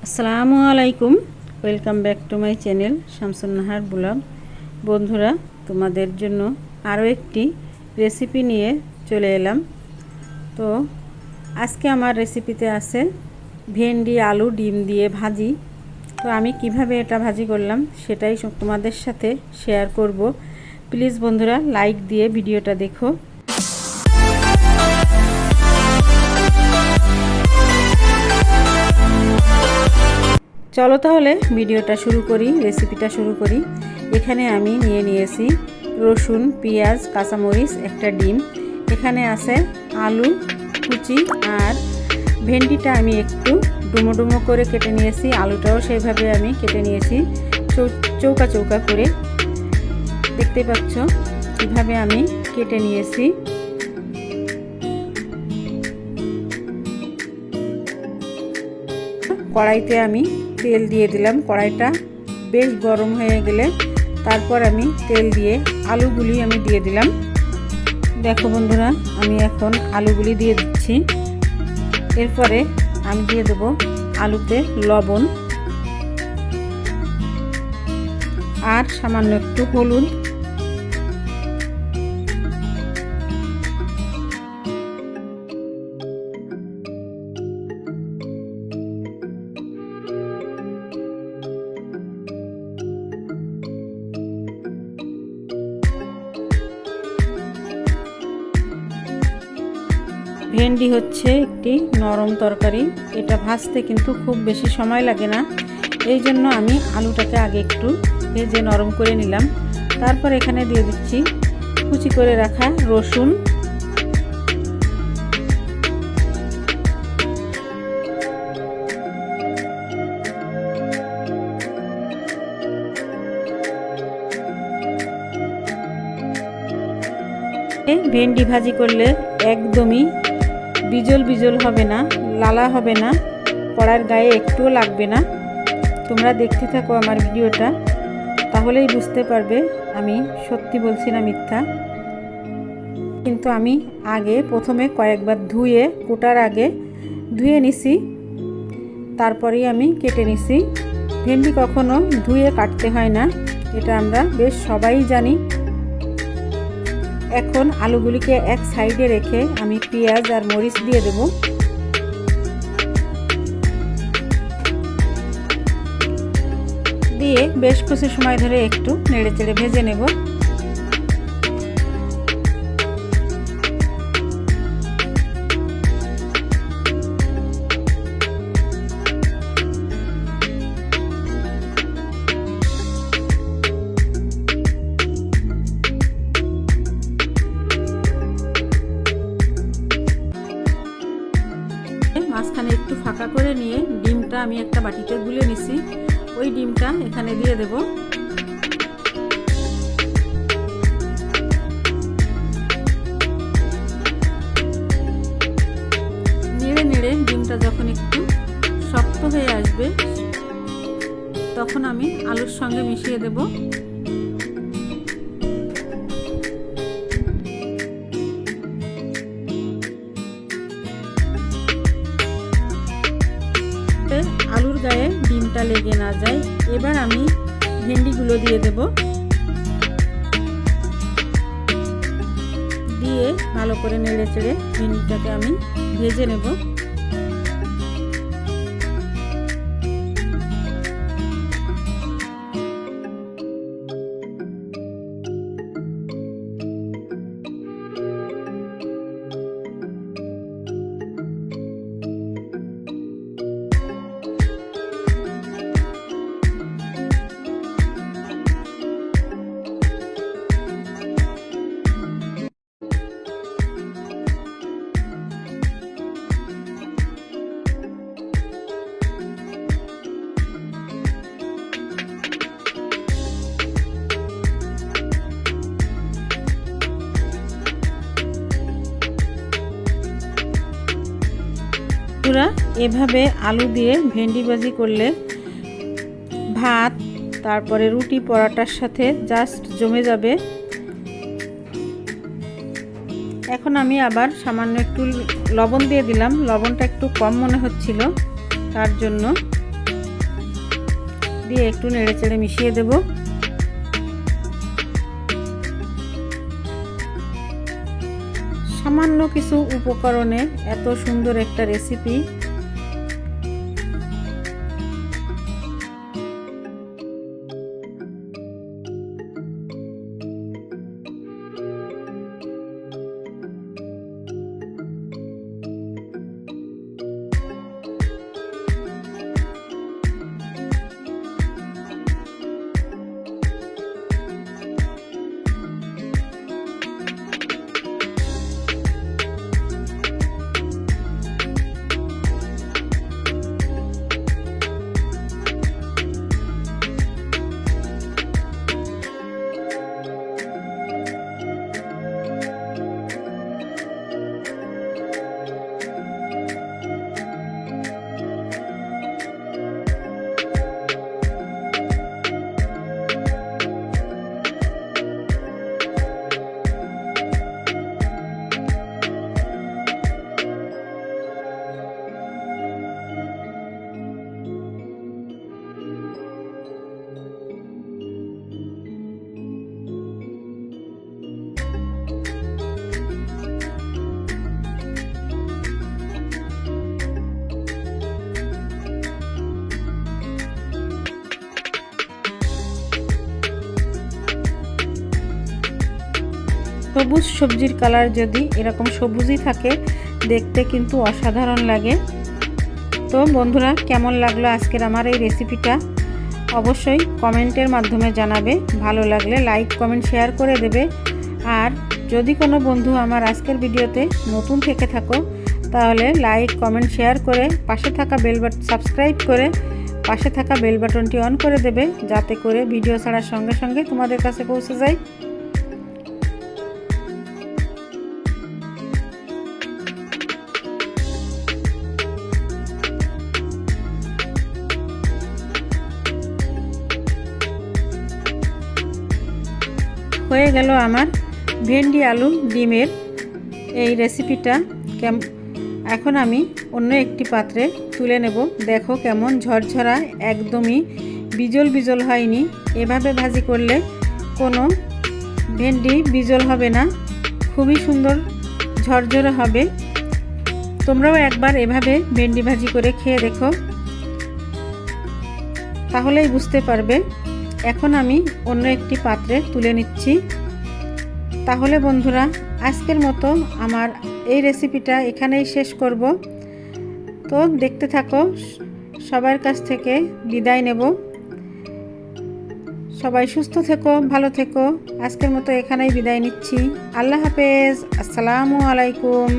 আসসালামু আলাইকুম, welcome back to my channel Shamsun Nahar blog. বন্ধুরা, তোমাদের জন্য আরও একটি রেসিপি নিয়ে চলে এলাম। তো আজকে আমার রেসিপিতে আছে ভেন্ডি আলু ডিম দিয়ে ভাজি। তো আমি কিভাবে এটা ভাজি করলাম সেটাই তোমাদের সাথে শেয়ার করব। প্লিজ বন্ধুরা, লাইক দিয়ে ভিডিওটা দেখো। চলো তাহলে ভিডিওটা শুরু করি, রেসিপিটা শুরু করি। এখানে আমি নিয়েছি রসুন, পেঁয়াজ, কাঁচামরিচ, একটা ডিম। এখানে আছে আলু কুচি, আর ভেন্ডিটা আমি একটু ডুমো ডুমো করে কেটে নিয়েছি। আলুটাও সেইভাবে আমি কেটে নিয়েছি চৌকা চৌকা করে। দেখতে পাচ্ছ কিভাবে আমি কেটে নিয়েছি। কড়াইতে আমি তেল দিয়ে দিলাম। কড়াইটা বেশ গরম হয়ে গেলে তারপর আমি তেল দিয়ে আলুগুলি আমি দিয়ে দিলাম। দেখো বন্ধুরা, আমি এখন আলুগুলি দিয়ে দিচ্ছি। এরপরে আমি দিয়ে দেবো আলুতে লবণ আর সামান্য একটু হলুদ। ভেন্ডি হচ্ছে একটি নরম তরকারি, এটা ভাজতে কিন্তু খুব বেশি সময় লাগে না। এই জন্য আমি আলুটাকে আগে একটু ভেজে নরম করে নিলাম। তারপর এখানে দিয়ে দিচ্ছি কুচি করে রাখা রসুন, ভেন্ডি ভাজি করলে একদমই বিজল বিজল হবে না, লালা হবে না, কড়ার গায়ে একটুও লাগবে না। তোমরা দেখতে থাকো আমার ভিডিওটা, তাহলেই বুঝতে পারবে আমি সত্যি বলছি না মিথ্যা। কিন্তু আমি প্রথমে কয়েকবার ধুয়ে, কোটার আগে ধুয়ে নিছি, তারপরেই আমি কেটে নিছি। ভেন্ডি কখনো ধুয়ে কাটতে হয় না, এটা আমরা বেশ সবাই জানি। এখন আলুগুলিকে এক সাইডে রেখে আমি পেঁয়াজ আর মরিচ দিয়ে দেব। দিয়ে বেশ কিছু সময় ধরে একটু নেড়ে চেড়ে ভেজে নেব। মাঝখানে একটু ফাঁকা করে নিয়ে ডিমটা আমি একটা বাটিতে গুলে নিছি। ওই ডিমটা এখানে দিয়ে দেব। নেড়ে নেড়ে ডিমটা যখন একটু শক্ত হয়ে আসবে তখন আমি আলুর সঙ্গে মিশিয়ে দেব। আলুর গায়ে ডিমটা লেগে না যায়। এবার আমি ভেন্ডিগুলো দিয়ে দেব। দিয়ে ভালো করে নেড়ে চেড়ে ভেন্ডিটাকে আমি ভেজে নেব। এভাবে আলু দিয়ে ভেন্ডি ভাজি করলে ভাত, তারপরে রুটি, পরোটার সাথে জাস্ট জমে যাবে। এখন আমি আবার সামান্য একটু লবণ দিয়ে দিলাম। লবণটা একটু কম মনে হচ্ছিল, তার জন্য দিয়ে একটু নেড়েচেড়ে মিশিয়ে দেব। সামান্য কিছু উপকরণে এত সুন্দর একটা রেসিপি। সবুজ সবজির কালার যদি এরকম সবুজই থাকে দেখতে কিন্তু অসাধারণ লাগে। তো বন্ধুরা, কেমন লাগলো আজকের আমার এই রেসিপিটা অবশ্যই কমেন্টের মাধ্যমে জানাবে। ভালো লাগলে লাইক কমেন্ট শেয়ার করে দেবে। আর যদি কোনো বন্ধু আমার আজকের ভিডিওতে নতুন থেকে থাকো তাহলে লাইক কমেন্ট শেয়ার করে পাশে থাকা বেল বাটন সাবস্ক্রাইব করে পাশে থাকা বেল বাটনটি অন করে দেবে, যাতে করে ভিডিও ছাড়ার সঙ্গে সঙ্গে তোমাদের কাছে পৌঁছে যায়। হয়ে গেল আমার ভেন্ডি আলু ডিমের এই রেসিপিটা। এখন আমি অন্য একটি পাত্রে তুলে নেব। দেখো কেমন ঝরঝরা, একদমই বিজল বিজল হয়নি। এভাবে ভাজি করলে কোনো ভেন্ডি বিজল হবে না, খুবই সুন্দর ঝরঝরে হবে। তোমরাও একবার এভাবে ভেন্ডি ভাজি করে খেয়ে দেখো, তাহলেই বুঝতে পারবে। এখন আমি অন্য একটি পাত্রে তুলে নিচ্ছি। তাহলে বন্ধুরা, আজকের মতো আমার এই রেসিপিটা এখানেই শেষ করব। তো দেখতে থাকো, সবার কাছ থেকে বিদায় নেব। সবাই সুস্থ থেকো, ভালো থেকো। আজকের মতো এখানেই বিদায় নিচ্ছি। আল্লাহ হাফেজ, আসসালামু আলাইকুম।